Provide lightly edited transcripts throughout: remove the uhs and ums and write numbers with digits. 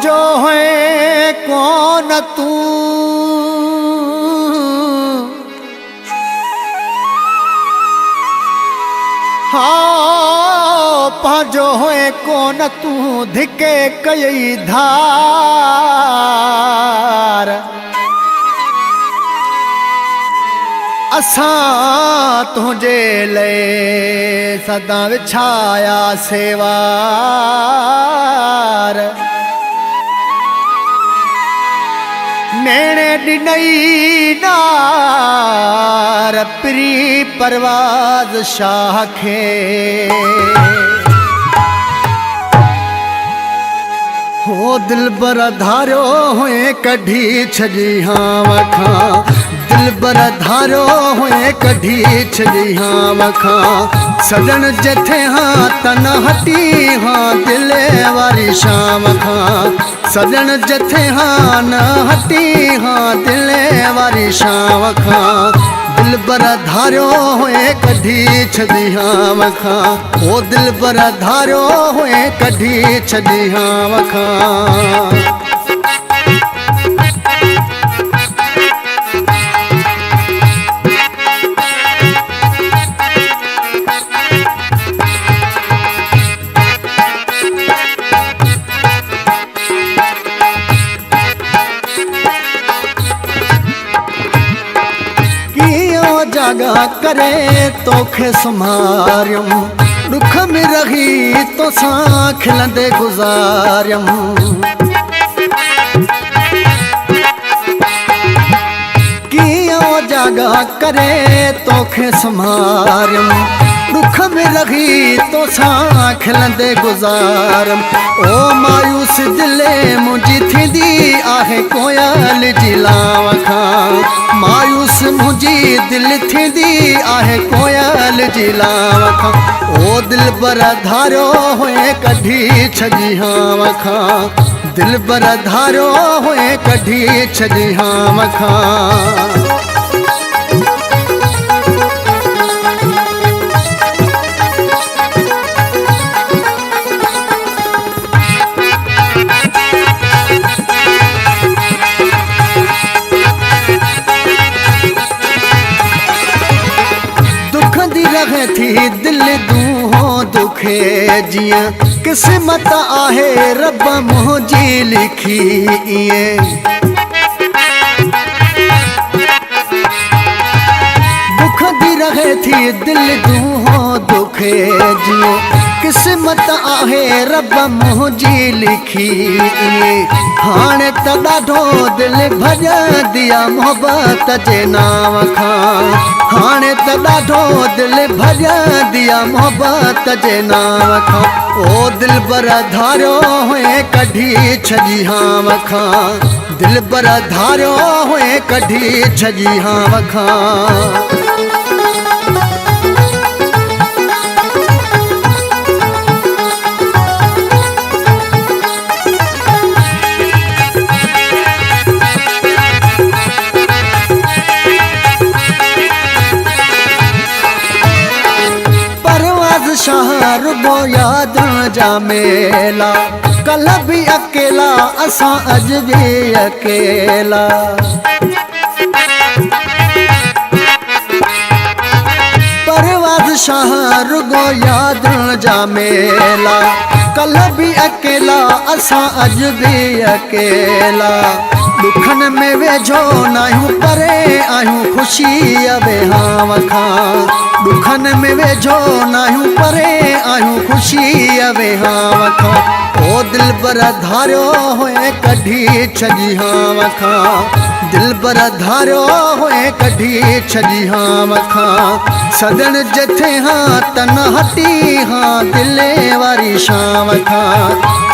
जो है कौन तू हाँ पांजो है कौन तू धिके कई धार असां तुझे ले सदा विछाया सेवार नेणे ॾिनई नार प्री परवाज़ शाह खे हो दिलबर धारियो हुए कढी छॾी हाँ वखां दिलबर धारियो हुए कढी छॾी हाँ वखां सजन जथे हाँ तन हटी हाँ दिल वारी शाम खां सजन जथे हाँ न हटी हाँ दिल वारी शाम खां दिलबर धारियो हुए कढी छॾी हाँ वखां ओ दिलबर धारियो हुए कढी छॾी हाँ वखां जागा करे तोखे सुमारियम दुख में रही तो सां खिलंदे गुज़ारियम कीअं जागा करे तोखे सुमारियम दुख में रही तो सां खिलंदे गुज़ारियम ओ मायूस दिले मुंहिंजी थींदी आहे कोयल जी लाव खां मायूस मुंहिंजी दिल थींदी आहे कोयल जी लाव खां ओ दिलबर धारियो हुए कढी छॾी हाँ वखां दिलबर धारियो हुए कढी छॾी हाँ वखां रहे थी दिल दूहो दुखे जिया किस्मत आहे रब मुंहिंजी लिखी इएं दुख दी रहे थी दिल दूहो दुखे जिया किस्मत आहे रब मुंहिंजी लिखी इएं हाणे त ॾाढो दिल भॼंदी आहे मोहबत जे नाव खां हाणे त ॾाढो दिल भॼंदी आहे मोहबत जे नाव खां ओ दिलबर धारियो हुए कढी छॾी हाँ वखां दिलबर धारियो हुए कढी छॾी हाँ वखां शाह रुगो याद जा मेला कल भी अकेला असां अज भी अकेला परवाज़ शाह रुगो याद जा मेला कल भी अकेला असां अज भी अकेला दुखन में वेझो नाहियूं परे आहियूं ख़ुशी अबे हाँ वखां दुखन में वेझो नाहियूं परे आहियूं ख़ुशी अबे हाँ वखां ओ दिलबर धारियो हुए कढी छॾी हाँ वखां दिलबर धारियो हुए कढी छॾी हाँ वखां सजन जथे हाँ तन हटी हाँ दिल वारी शाम खां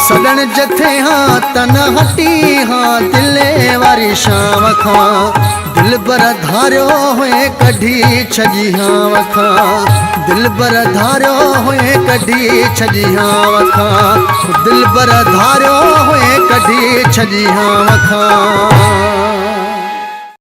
सजन जथे हाँ तन हटी हाँ दिल वारी शाम खां दिलबर धारियो हुए कढी छॾी हाँ वखां दिलबर धारियो हुए कढी छॾी हाँ वखां दिलबर धारियो हुए कढी छॾी हाँ वखां